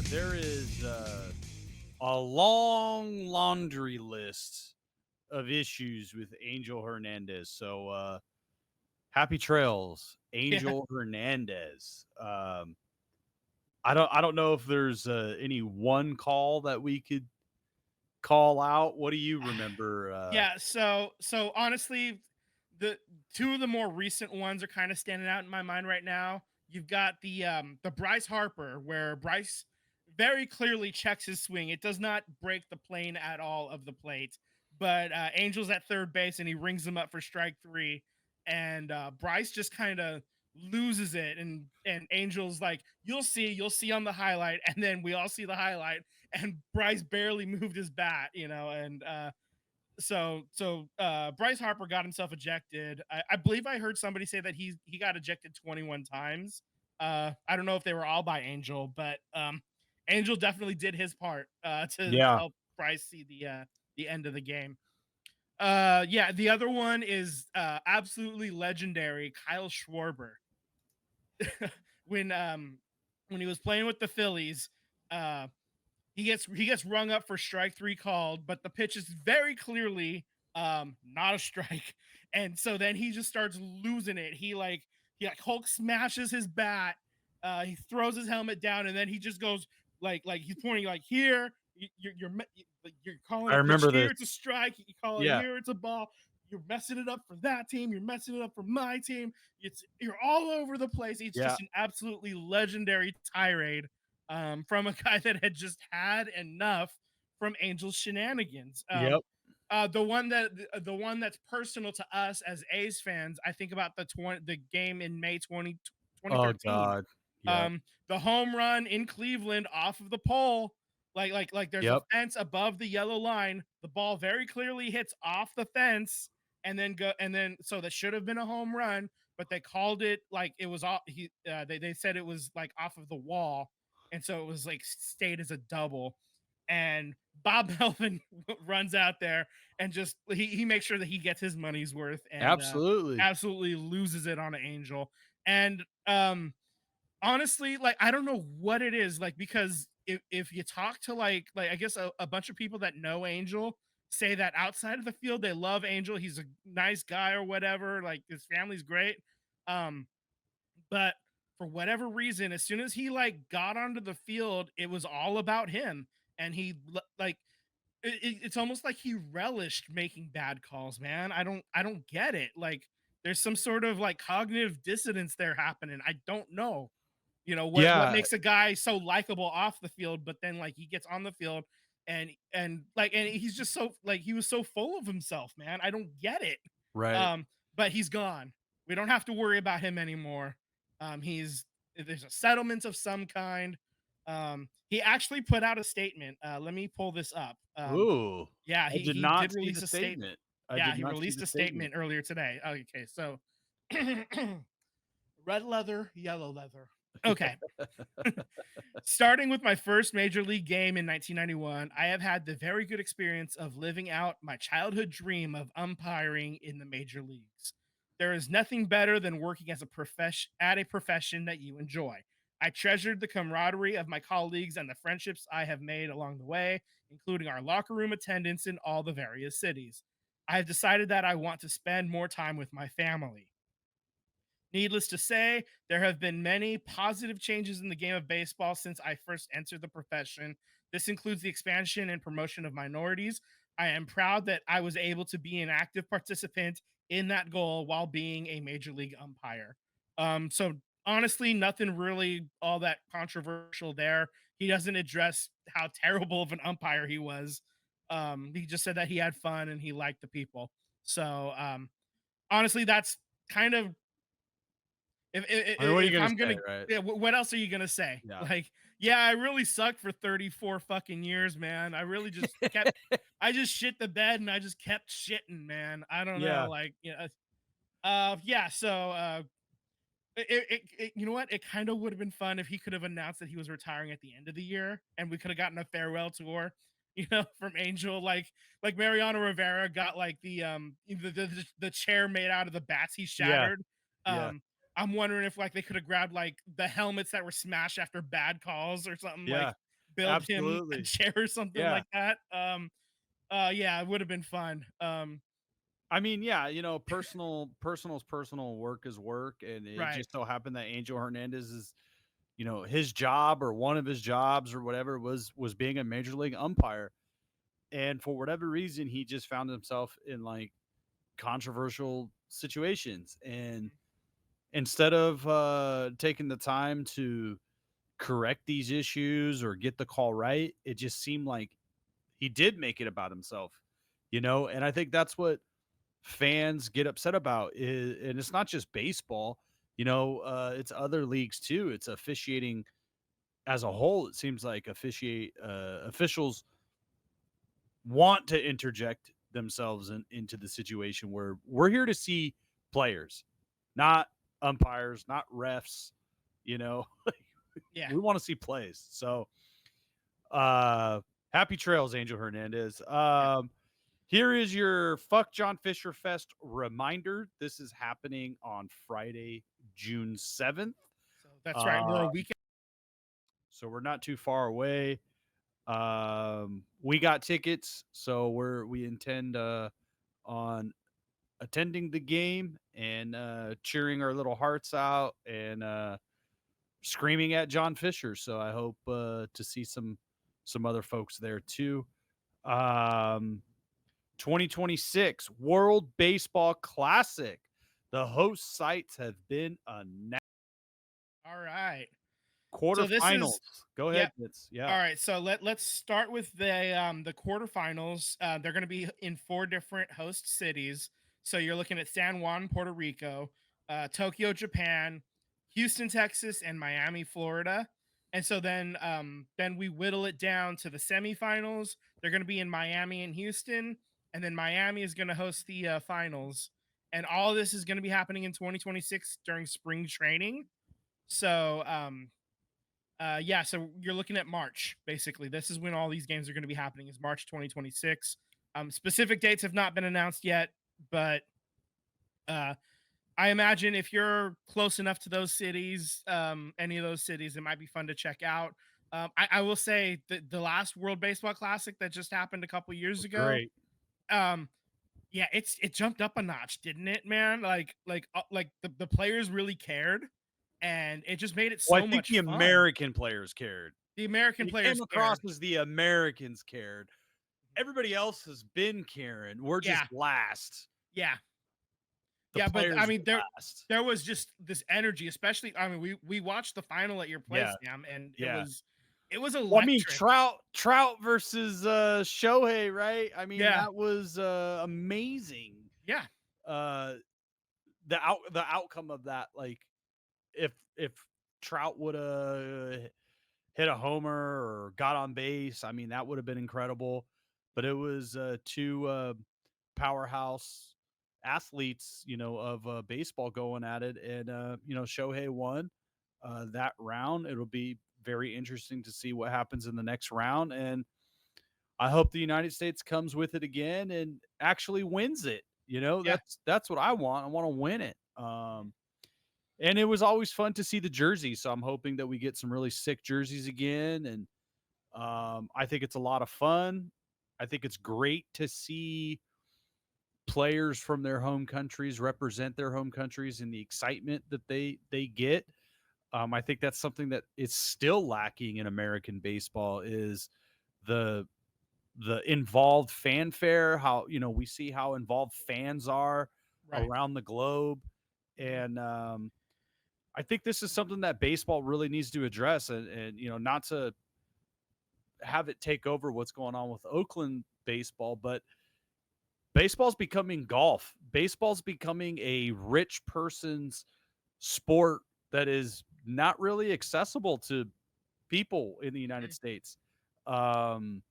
There is a long laundry list of issues with Angel Hernandez. So happy trails, Yeah. Angel Hernandez. I don't know if there's any one call that we could call out. What do you remember? Yeah, so honestly, the two of the more recent ones are kind of standing out in my mind right now. You've got the Bryce Harper where Bryce very clearly checks his swing. It does not break the plane at all of the plate. But Angel's at third base and he rings him up for strike three. And Bryce just kind of loses it. And Angel's like, you'll see on the highlight. And then we all see the highlight. And Bryce barely moved his bat, and Bryce Harper got himself ejected. I believe I heard somebody say that he got ejected 21 times. I don't know if they were all by Angel, but Angel definitely did his part to Yeah. help Bryce see the end of the game. Yeah, the other one is absolutely legendary, Kyle Schwarber. when when he was playing with the Phillies, uh he gets rung up for strike three called, but the pitch is very clearly not a strike. And so then he just starts losing it. He Hulk smashes his bat, he throws his helmet down, and then he just goes like he's pointing like here, you're calling I a pitch remember this. here, it's a strike, you call it Yeah. here, it's a ball. You're messing it up for that team. You're messing it up for my team. You're all over the place. It's Yeah. just an absolutely legendary tirade from a guy that had just had enough from Angel's shenanigans. Yep. The one that's personal to us as A's fans, I think about the game in May twenty Oh thirteen. God. Yep. The home run in Cleveland off of the pole. Like there's a Yep. fence above the yellow line. The ball very clearly hits off the fence and then so that should have been a home run, but they called it like it was off. They said it was like off of the wall, and so it was like stayed as a double. And Bob Melvin runs out there and just he makes sure that he gets his money's worth and Absolutely. absolutely loses it on an Angel. And honestly, like I don't know what it is, like because if you talk to like I guess a bunch of people that know Angel say that outside of the field they love Angel. He's a nice guy or whatever. Like his family's great. Um, but for whatever reason, as soon as he like got onto the field, it was all about him, and like it's almost like he relished making bad calls. Man, I don't get it. Like there's some sort of like cognitive dissonance there happening. I don't know. What Yeah. makes a guy so likable off the field, but then like he gets on the field and he's just so like he was so full of himself, man. I don't get it. Right. But he's gone. We don't have to worry about him anymore. He's There's a settlement of some kind. He actually put out a statement. Let me pull this up. Ooh. Yeah, I he did he not did see release the a statement. statement. I Yeah, did he not see released the a statement. statement earlier today. Okay, so red leather, yellow leather. Okay. Starting with my first major league game in 1991, I have had the very good experience of living out my childhood dream of umpiring in the major leagues. There is nothing better than working as a profession that you enjoy. I treasured the camaraderie of my colleagues and the friendships I have made along the way, including our locker room attendants in all the various cities. I have decided that I want to spend more time with my family. Needless to say, there have been many positive changes in the game of baseball since I first entered the profession. This includes the expansion and promotion of minorities. I am proud that I was able to be an active participant in that goal while being a major league umpire. So honestly, nothing really all that controversial there. He doesn't address how terrible of an umpire he was. He just said that he had fun and he liked the people. So honestly, that's kind of I mean, what are you if gonna I'm say, gonna right? yeah, what else are you gonna say? Yeah. Like, yeah, I really sucked for 34 fucking years, man. I just shit the bed and I just kept shitting, man. I don't know, Yeah. like, yeah. So, you know what? It kind of would have been fun if he could have announced that he was retiring at the end of the year, and we could have gotten a farewell tour, from Angel, like Mariano Rivera got like the chair made out of the bats he Yeah. shattered. Yeah. Um, I'm wondering if like they could have grabbed like the helmets that were smashed after bad calls or something like Yeah. build him a Absolutely. chair or something Yeah. like that. Yeah, it would have been fun. I mean, yeah, personal's personal, work is work, and it Right. just so happened that Angel Hernandez is, his job or one of his jobs or whatever was being a major league umpire, and for whatever reason, he just found himself in like controversial situations, and instead of taking the time to correct these issues or get the call right, it just seemed like he did make it about himself, and I think that's what fans get upset about and it's not just baseball, it's other leagues too. It's officiating as a whole. It seems like officials want to interject themselves into the situation where we're here to see players, not umpires, not refs, you know. Yeah. We want to see plays. So happy trails, Angel Hernandez. Yeah. Here is your Fuck John Fisher Fest reminder. This is happening on Friday, June 7th. So that's right. Uh, We're a week. so we're not too far away. We got tickets, so we intend on attending the game and cheering our little hearts out and screaming at John Fisher. So I hope to see some other folks there too. Um, 2026 World Baseball Classic. The host sites have been announced. All right. So this Quarterfinals. is Go yeah. ahead, Vince. All Yeah. right, so let's start with the quarterfinals. They're going to be in four different host cities. So you're looking at San Juan, Puerto Rico, Tokyo, Japan, Houston, Texas, and Miami, Florida. And so then we whittle it down to the semifinals. They're going to be in Miami and Houston, and then Miami is going to host the finals. And all this is going to be happening in 2026 during spring training. So yeah, so you're looking at March, basically. This is when all these games are going to be happening, is March 2026. Specific dates have not been announced yet, but uh, I imagine if you're close enough to those cities, any of those cities, it might be fun to check out. I will say that the last World Baseball Classic that just happened a couple years ago, Great. um, yeah, it jumped up a notch, didn't it, man? Like the players really cared, and it just made it Well, I so think much the fun. American players cared. The American It came players across cared. as the Americans cared. Everybody else has been caring. We're just Yeah, last. yeah, The yeah, but I players mean, were last. there was just this energy, especially. I mean, we watched the final at your place, Yeah. Sam, and Yeah. it was Well, I mean, electric. Trout versus Shohei, right? I mean, Yeah, that was amazing. yeah, Uh the outcome of that, like if Trout would have hit a homer or got on base, I mean, that would have been incredible. But it was two powerhouse athletes, of baseball going at it, and Shohei won that round. It'll be very interesting to see what happens in the next round, and I hope the United States comes with it again and actually wins it. yeah. That's what I want. I want to win it. And it was always fun to see the jerseys, so I'm hoping that we get some really sick jerseys again, and I think it's a lot of fun. I think it's great to see players from their home countries represent their home countries and the excitement that they get. I think that's something that is still lacking in American baseball is the involved fanfare, how we see how involved fans are Right. around the globe, Mhm. and I think this is something that baseball really needs to address, and not to have it take over what's going on with Oakland baseball, but baseball's becoming golf. Baseball's becoming a rich person's sport that is not really accessible to people in the United Mhm. States. Um,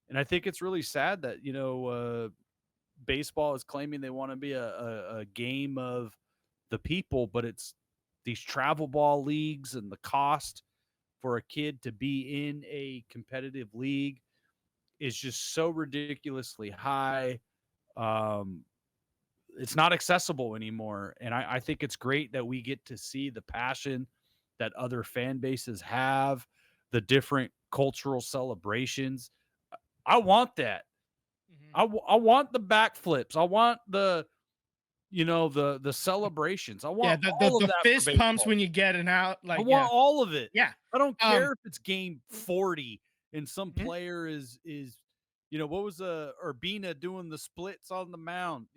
and I think it's really sad that baseball is claiming they want to be a game of the people, but it's these travel ball leagues and the cost for a kid to be in a competitive league is just so ridiculously high. Um, it's not accessible anymore. And I think it's great that we get to see the passion that other fan bases have, the different cultural celebrations. I want that. Mhm. I want the backflips. I want the celebrations. I Yeah, want the all of the that for fist pumps baseball. when you get an out, I like, want yeah. all of it. Yeah. I don't Um care if it's game 40 and some Mhm. player is what was Urbina doing the splits on the mound,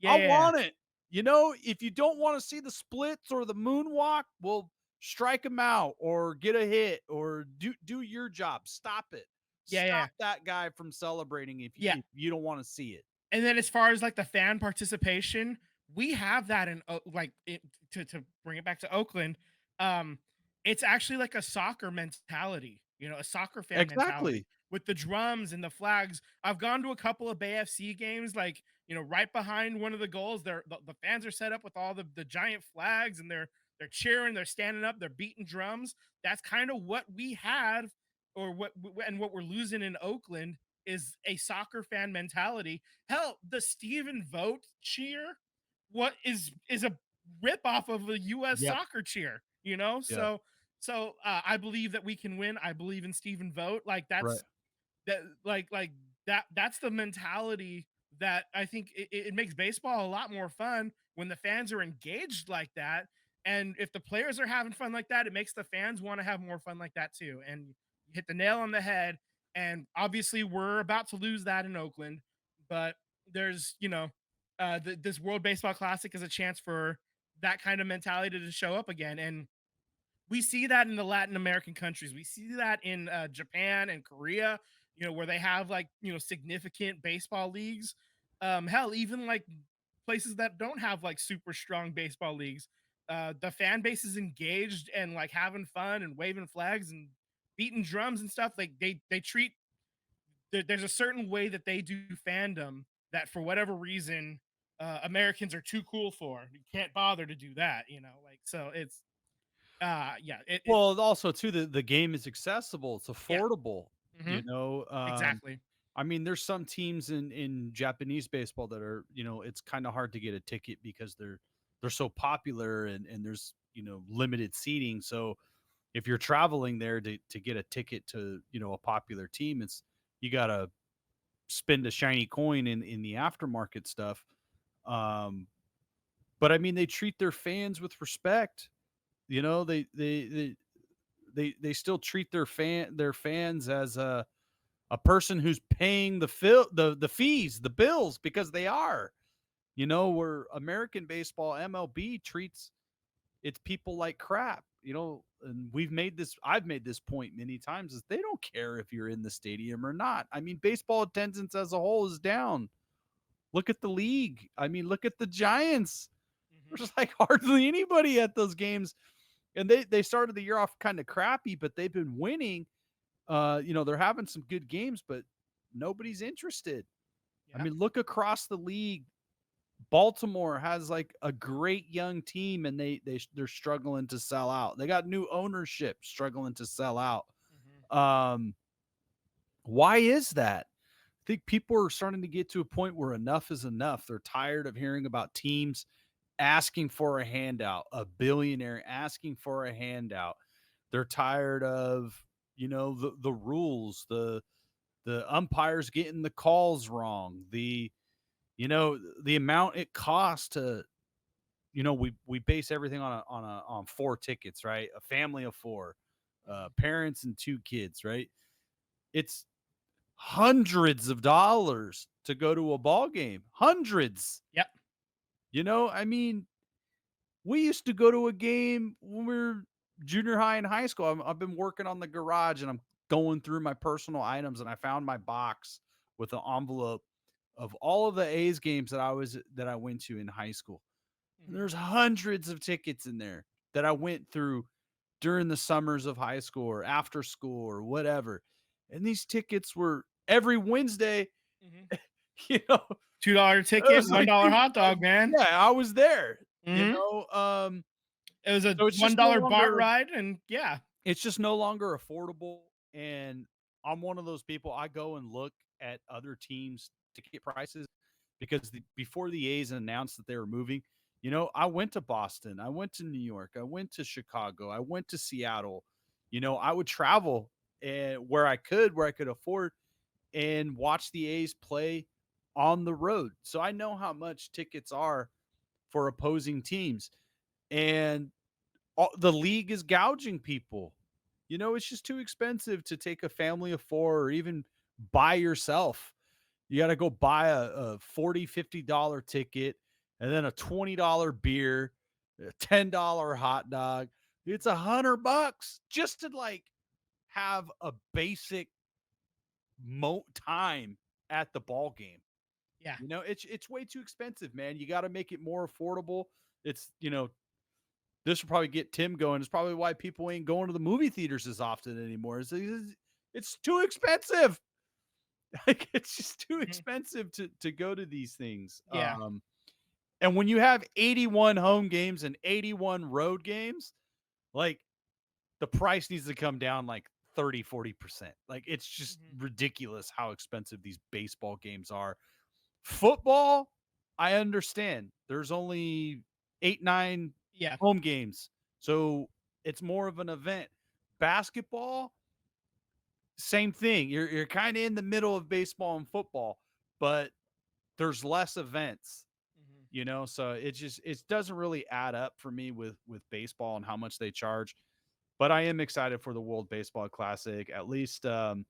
Yeah, I yeah, yeah. want it. If you don't want to see the splits or the moonwalk, well, strike them out or get a hit or do your job. Stop it. Yeah, yeah, yeah. Stop that guy from celebrating Yeah. if you don't want to see it. And then as far as like the fan participation, we have that in to bring it back to Oakland. Um, it's actually like a soccer mentality, a soccer fan mentality Exactly. with the drums and the flags. I've gone to a couple of Bay FC games, like right behind one of the goals. The fans are set up with all the giant flags, and they're cheering, they're standing up, they're beating drums. That's kind of what we have, or what we're losing in Oakland is a soccer fan mentality. Hell, the Stephen Vogt cheer, what is a rip off of a U.S. Yep. soccer cheer, you know? Yeah. So I believe that we can win. I believe in Stephen Vogt. Like Right. that's the mentality that I think it makes baseball a lot more fun when the fans are engaged like that. And if the players are having fun like that, it makes the fans want to have more fun like that too. And you hit the nail on the head. And obviously, we're about to lose that in Oakland, but there's, this World Baseball Classic is a chance for that kind of mentality to show up again. And we see that in the Latin American countries. We see that in Japan and Korea, where they have like, significant baseball leagues. Hell, even like places that don't have like super strong baseball leagues, the fan base is engaged and like having fun and waving flags and beating drums and stuff. Like they treat there's a certain way that they do fandom that for whatever reason Americans are too cool for. You can't bother to do that, like so it's yeah, Well, also too, the game is accessible, it's yeah. affordable, Hmm. Exactly. I mean, there's some teams in Japanese baseball that are, it's kinda hard to get a ticket because they're so popular and there's, limited seating, so if you're traveling there to get a ticket to, a popular team, you gotta spend a shiny coin in the aftermarket stuff, um, but I mean, they treat their fans with respect, they still treat their fans as a person who's paying the fees, the bills because they are. Where American baseball MLB treats its people like crap, and I've made this point many times is they don't care if you're in the stadium or not. I mean, baseball attendance as a whole is down. Look at the league. I mean, look at the Giants. Hmm. There's like hardly anybody at those games. And they started the year off kind of crappy, but they've been winning. They're having some good games, but nobody's interested. I Yeah. mean, look across the league. Baltimore has like a great young team, and they're struggling to sell out. They got new ownership, struggling to sell out. Hmm. Um, why is that? I think people are starting to get to a point where enough is enough. They're tired of hearing about teams asking for a handout, a billionaire asking for a handout. They're tired of, the rules, the umpires getting the calls wrong, the amount it costs to, we base everything on four tickets, right? A family of four, Hmm. parents and two kids, right? It's hundreds of dollars to go to a ball game. Hundreds. Yep. I mean, we used to go to a game when we were junior high and high school. I've been working on the garage and I'm going through my personal items and I found my box with an envelope of all of the A's games that I went to in high school. And Hmm. there's hundreds of tickets in there that I went through during the summers of high school or after school or whatever. And these tickets were every Wednesday, Hmm. you know, $2 it ticket, was like, $1 hot dog, man. yeah, I was there, Hmm. It was a so it's just no $1 BART longer ride, and yeah. it's just no longer affordable. And I'm one of those people, I go and look at other teams ticket prices because before the A's announced that they were moving, I went to Boston, I went to New York, I went to Chicago, I went to Seattle. I would travel and where I could afford and watch the A's play on the road. So I know how much tickets are for opposing teams. And the league is gouging people. You know, it's just too expensive to take a family of four or even by yourself. You got to go buy a $40, $50 ticket and then a $20 beer, a $10 hot dog. It's $100 just to like have a basic time at the ball game. Yeah. You know, it's way too expensive, man. You got to make it more affordable. It's, you know, this will probably get Tim going. It's probably why people ain't going to the movie theaters as often anymore. It's too expensive. Like it's just too Mhm. expensive to go to these things. Yeah. And when you have 81 home games and 81 road games, like the price needs to come down like 30-40%. Like it's just Mhm. ridiculous how expensive these baseball games are. Football, I understand. There's only 8, 9 Yeah. home games. So it's more of an event. Basketball, same thing. You're kind of in the middle of baseball and football, but there's less events, Mhm. you know? So it doesn't really add up for me with baseball and how much they charge. But I am excited for the World Baseball Classic. At least I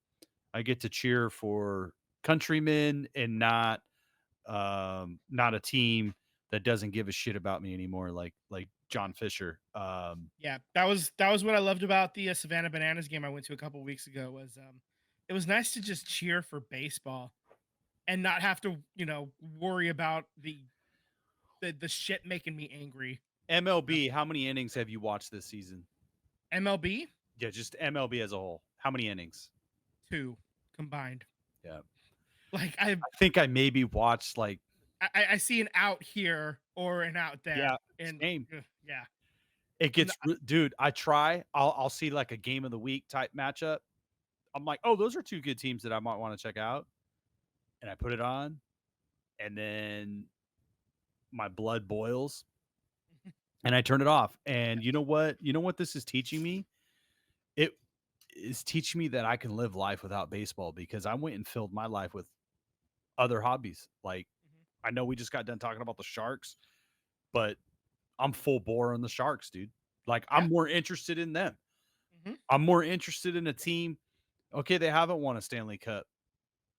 get to cheer for countrymen and not a team that doesn't give a shit about me anymore, like John Fisher. Yeah, that was what I loved about the Savannah Bananas game I went to a couple weeks ago. Was it was nice to just cheer for baseball and not have to worry about the shit making me angry. MLB, how many innings have you watched this season? MLB Yeah, just MLB as a whole. How many innings? two combined. Yeah. Like I I think I maybe watched like I, I see an out here or an out yeah, there, and same. yeah, It no, gets dude, I try. I'll see like a game of the week type matchup. I'm like, "Oh, those are two good teams that I might want to check out." And I put it on and then my blood boils and I turn it off. And you know what? You know what this is teaching me? It is teaching me that I can live life without baseball because I went and filled my life with other hobbies. Like Mhm. I know we just got done talking about the Sharks, but I'm full bore on the Sharks, dude. Like Yeah, I'm more interested in them. hmm I'm more interested in a team. Okay, they haven't won a Stanley Cup,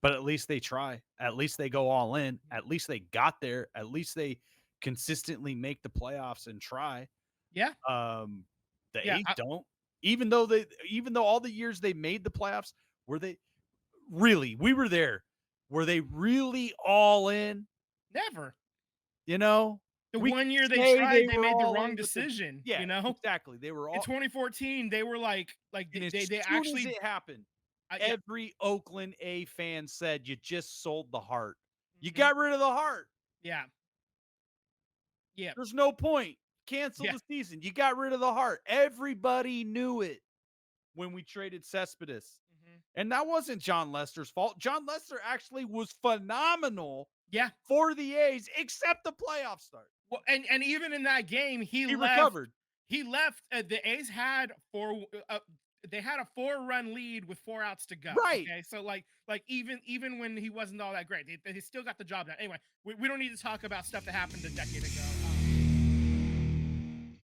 but at least they try. At least they go all in. At least they got there. At least they consistently make the playoffs and try. yeah, Um, the yeah. A's don't. Even though all the years they made the playoffs, were they really? We were there. Were they really all in? Never. You know, The we could one year they say tried, they they were made the all wrong in with the decision. yeah, exactly. They were In all 2014, they were like and as they soon as actually it happened, yeah. every Oakland A fan said, "You just sold the heart. You Mhm. got rid of the heart. Yeah. Yeah. There's no point. Cancel Yeah. the season. You got rid of the heart." Everybody knew it when we traded Cespedes. Mhm. And that wasn't John Lester's fault. John Lester actually was phenomenal Yeah. for the A's, except the playoff start. Well, and even in that game, He recovered. He left. The A's had four. They had a 4-run lead with 4 outs to go. Right. Okay, so like even when he wasn't all that great, they still got the job done. Anyway, we don't need to talk about stuff that happened a decade ago.